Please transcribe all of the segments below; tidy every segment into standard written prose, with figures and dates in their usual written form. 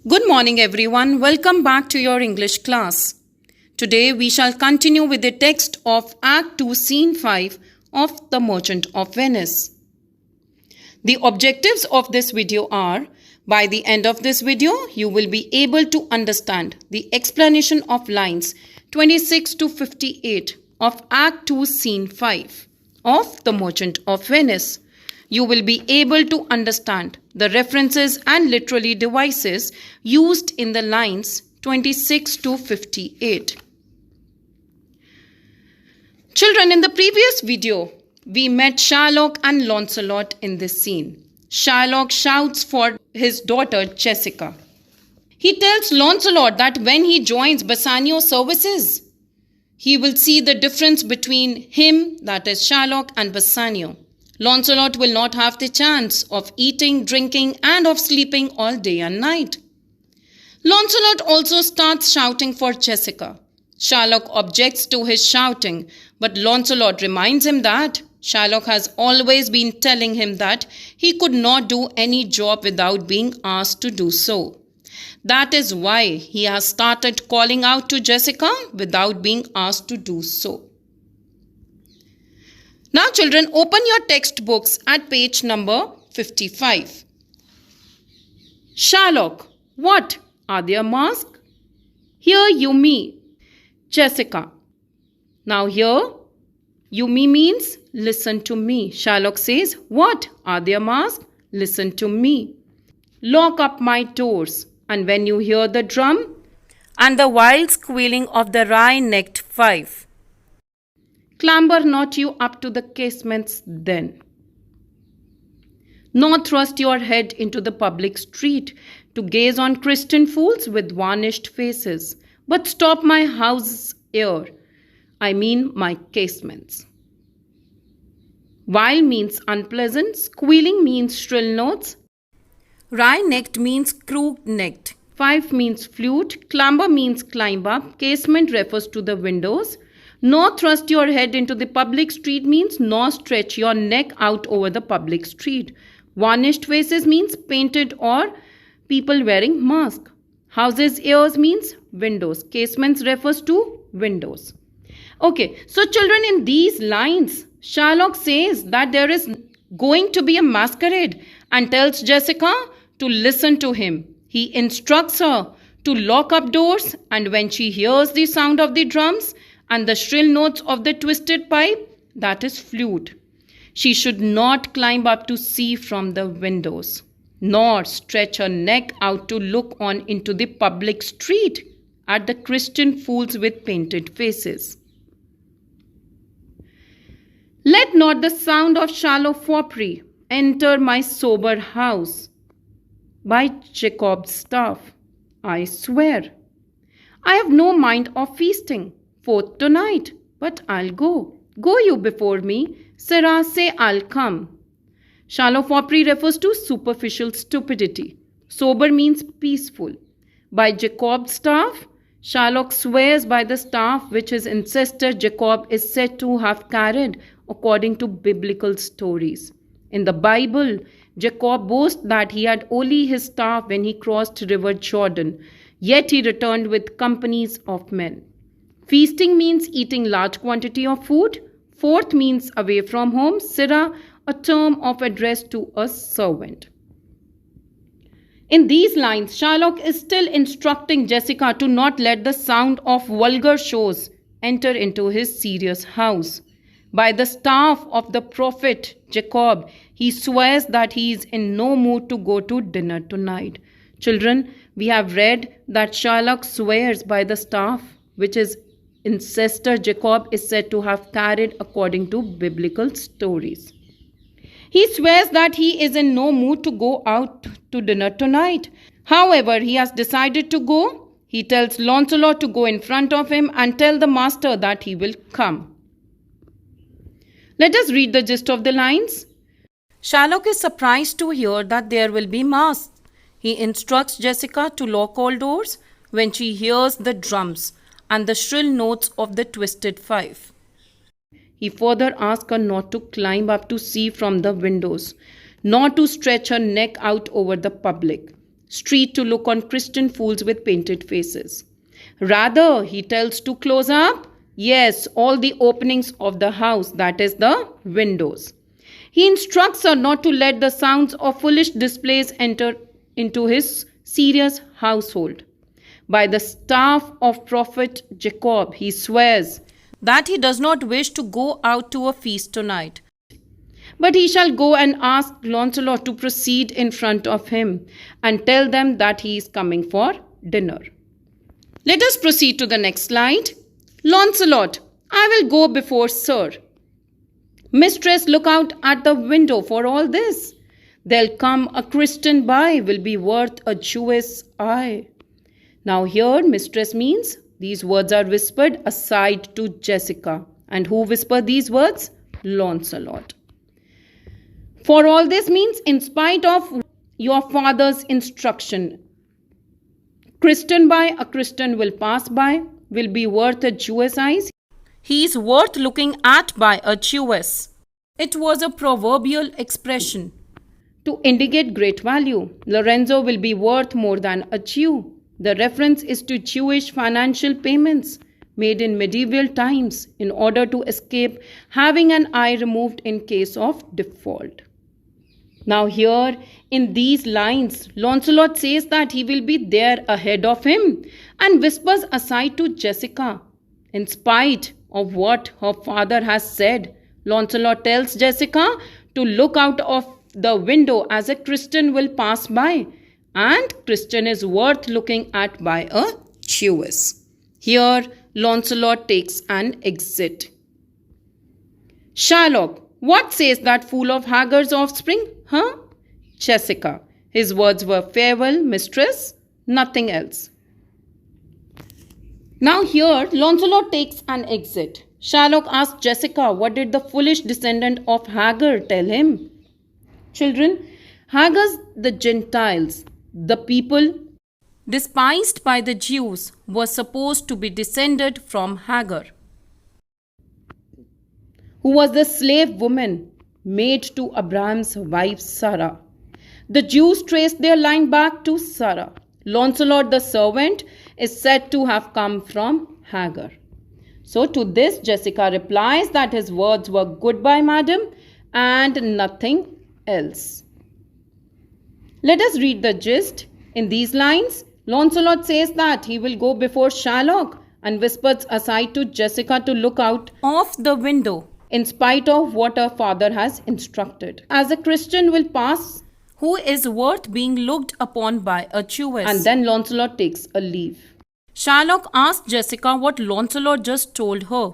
Good morning, everyone. Welcome back to your English class. Today we shall continue with the text of Act 2, Scene 5 of The Merchant of Venice. The objectives of this video are, by the end of this video, you will be able to understand the explanation of lines 26 to 58 of Act 2, Scene 5 of The Merchant of Venice. You will be able to understand the references and literary devices used in the lines 26 to 58. Children, in the previous video, we met Shylock and Lancelot in this scene. Shylock shouts for his daughter Jessica. He tells Lancelot that when he joins Bassanio's services, he will see the difference between him, that is Shylock, and Bassanio. Lancelot will not have the chance of eating, drinking, and of sleeping all day and night. Lancelot also starts shouting for Jessica. Shylock objects to his shouting, but Lancelot reminds him that Shylock has always been telling him that he could not do any job without being asked to do so. That is why he has started calling out to Jessica without being asked to do so. Now children, open your textbooks at page number 55. Shylock, what? Are there masks? Here you me. Jessica. Now here, you me means listen to me. Shylock says, what? Are there masks? Listen to me. Lock up my doors. And when you hear the drum and the wild squealing of the wry-necked fife, clamber not you up to the casements then, nor thrust your head into the public street to gaze on Christian fools with varnished faces, but stop my house ere, I mean my casements. Wild means unpleasant, squealing means shrill notes, wry-necked means crooked-necked, fife means flute, clamber means climb up, casement refers to the windows. Nor thrust your head into the public street means nor stretch your neck out over the public street. Varnished faces means painted or people wearing mask. Houses' ears means windows. Casements refers to windows. Okay, so children, in these lines, Shylock says that there is going to be a masquerade and tells Jessica to listen to him. He instructs her to lock up doors, and when she hears the sound of the drums and the shrill notes of the twisted pipe, that is flute, she should not climb up to see from the windows, nor stretch her neck out to look on into the public street at the Christian fools with painted faces. Let not the sound of shallow foppery enter my sober house. By Jacob's staff, I swear. I have no mind of feasting forth tonight, but I'll go. Go you before me, Sarah, say I'll come. Shallow foppery refers to superficial stupidity. Sober means peaceful. By Jacob's staff, Shylock swears by the staff which his ancestor Jacob is said to have carried according to biblical stories. In the Bible, Jacob boasts that he had only his staff when he crossed river Jordan, yet he returned with companies of men. Feasting means eating large quantity of food. Forth means away from home. Sirrah, a term of address to a servant. In these lines, Shylock is still instructing Jessica to not let the sound of vulgar shows enter into his serious house. By the staff of the prophet Jacob, he swears that he is in no mood to go to dinner tonight. Children, we have read that Shylock swears by the staff which his ancestor Jacob is said to have carried according to biblical stories. He swears that he is in no mood to go out to dinner tonight. However, he has decided to go. He tells Lancelot to go in front of him and tell the master that he will come. Let us read the gist of the lines. Shylock is surprised to hear that there will be masks. He instructs Jessica to lock all doors when she hears the drums and the shrill notes of the twisted fife. He further asks her not to climb up to see from the windows, nor to stretch her neck out over the public street to look on Christian fools with painted faces. Rather, he tells to close up, yes, all the openings of the house, that is, the windows. He instructs her not to let the sounds of foolish displays enter into his serious household. By the staff of Prophet Jacob, he swears that he does not wish to go out to a feast tonight. But he shall go and ask Launcelot to proceed in front of him and tell them that he is coming for dinner. Let us proceed to the next slide. Launcelot, I will go before Sir. Mistress, look out at the window for all this. There'll come a Christian by, will be worth a Jewess eye. Now here, mistress means these words are whispered aside to Jessica. And who whispered these words? Launcelot. For all this means, in spite of your father's instruction, Christian by, a Christian will pass by, will be worth a Jewess eyes. He is worth looking at by a Jewess. It was a proverbial expression to indicate great value. Lorenzo will be worth more than a Jew. The reference is to Jewish financial payments made in medieval times in order to escape having an eye removed in case of default. Now here in these lines, Launcelot says that he will be there ahead of him and whispers aside to Jessica. In spite of what her father has said, Launcelot tells Jessica to look out of the window as a Christian will pass by, and Christian is worth looking at by a Jewess. Here Launcelot takes an exit. Shylock, what says that fool of Hagar's offspring? Huh? Jessica. His words were farewell, mistress, nothing else. Now here Launcelot takes an exit. Shylock asks Jessica, what did the foolish descendant of Hagar tell him? Children, Hagar's the Gentiles, the people despised by the Jews, were supposed to be descended from Hagar, who was the slave woman made to Abraham's wife Sarah. The Jews traced their line back to Sarah. Launcelot the servant is said to have come from Hagar. So to this Jessica replies that his words were goodbye, madam, and nothing else. Let us read the gist. In these lines, Launcelot says that he will go before Shylock and whispers aside to Jessica to look out of the window in spite of what her father has instructed, as a Christian will pass who is worth being looked upon by a Jewess. And then Launcelot takes a leave. Shylock asks Jessica what Launcelot just told her.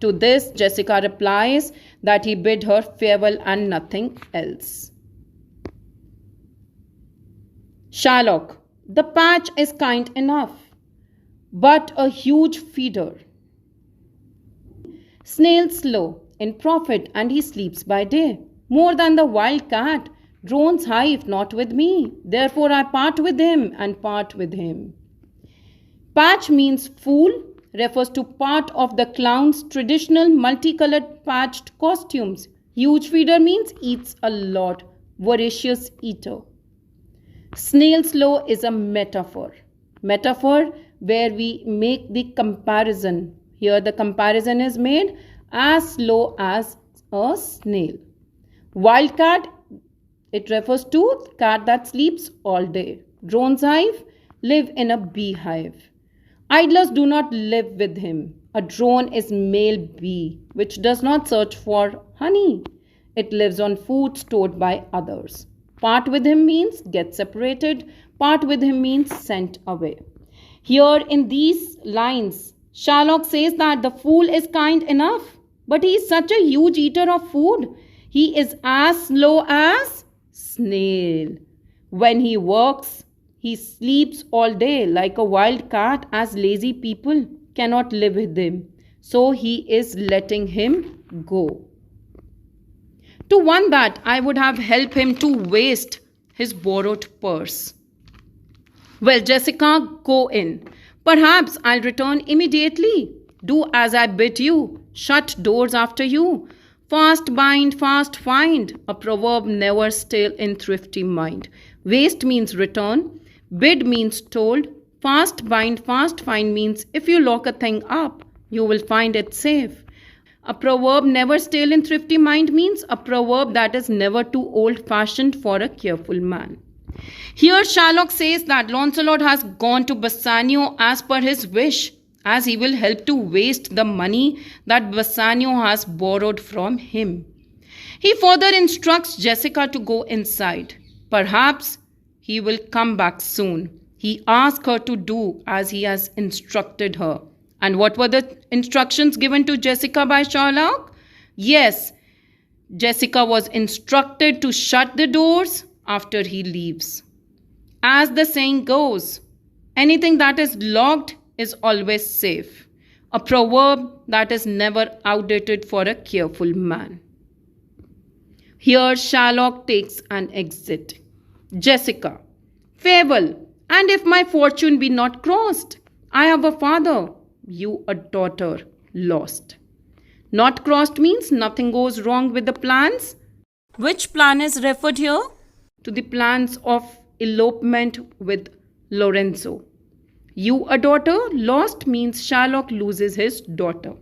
To this, Jessica replies that he bid her farewell and nothing else. Shylock, the patch is kind enough, but a huge feeder. Snail slow in profit, and he sleeps by day. More than the wild cat, drones hive not with me. Therefore I part with him and part with him. Patch means fool, refers to part of the clown's traditional multicolored patched costumes. Huge feeder means eats a lot, voracious eater. Snail slow is a metaphor. Metaphor where we make the comparison. Here the comparison is made as slow as a snail. Wildcat, it refers to cat that sleeps all day. Drone's hive, live in a beehive. Idlers do not live with him. A drone is male bee, which does not search for honey. It lives on food stored by others. Part with him means get separated. Part with him means sent away. Here in these lines, Shylock says that the fool is kind enough, but he is such a huge eater of food. He is as slow as snail. When he works, he sleeps all day like a wild cat, as lazy people cannot live with him. So he is letting him go. To one that I would have helped him to waste his borrowed purse. Well, Jessica, go in. Perhaps I'll return immediately. Do as I bid you. Shut doors after you. Fast bind, fast find. A proverb never stale in thrifty mind. Waste means return. Bid means told. Fast bind, fast find means if you lock a thing up, you will find it safe. A proverb never stale in thrifty mind means a proverb that is never too old-fashioned for a careful man. Here Sherlock says that Lancelot has gone to Bassanio as per his wish, as he will help to waste the money that Bassanio has borrowed from him. He further instructs Jessica to go inside. Perhaps he will come back soon. He asks her to do as he has instructed her. And what were the instructions given to Jessica by Sherlock? Yes, Jessica was instructed to shut the doors after he leaves. As the saying goes, anything that is locked is always safe. A proverb that is never outdated for a careful man. Here Sherlock takes an exit. Jessica, farewell, and if my fortune be not crossed, I have a father, you a daughter, lost. Not crossed means nothing goes wrong with the plans. Which plan is referred here? To the plans of elopement with Lorenzo. You a daughter, lost means Sherlock loses his daughter.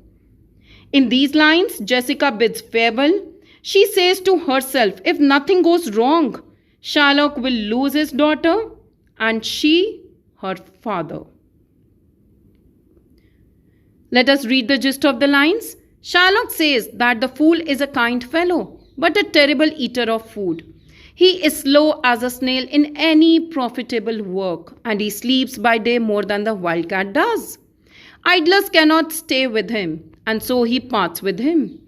In these lines, Jessica bids farewell. She says to herself, if nothing goes wrong, Sherlock will lose his daughter and she her father. Let us read the gist of the lines. Sherlock says that the fool is a kind fellow, but a terrible eater of food. He is slow as a snail in any profitable work, and he sleeps by day more than the wildcat does. Idlers cannot stay with him, and so he parts with him.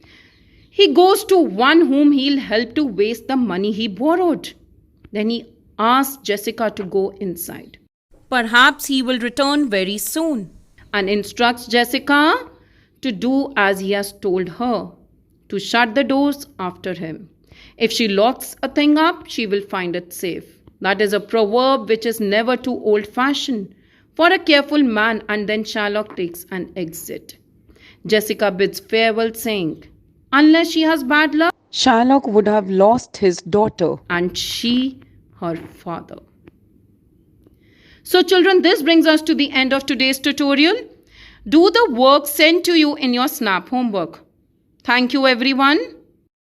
He goes to one whom he'll help to waste the money he borrowed. Then he asks Jessica to go inside. Perhaps he will return very soon, and instructs Jessica to do as he has told her, to shut the doors after him. If she locks a thing up, she will find it safe. That is a proverb which is never too old-fashioned for a careful man, and then Sherlock takes an exit. Jessica bids farewell, saying, unless she has bad luck, Sherlock would have lost his daughter and she her father. So children, this brings us to the end of today's tutorial. Do the work sent to you in your SNAP homework. Thank you everyone.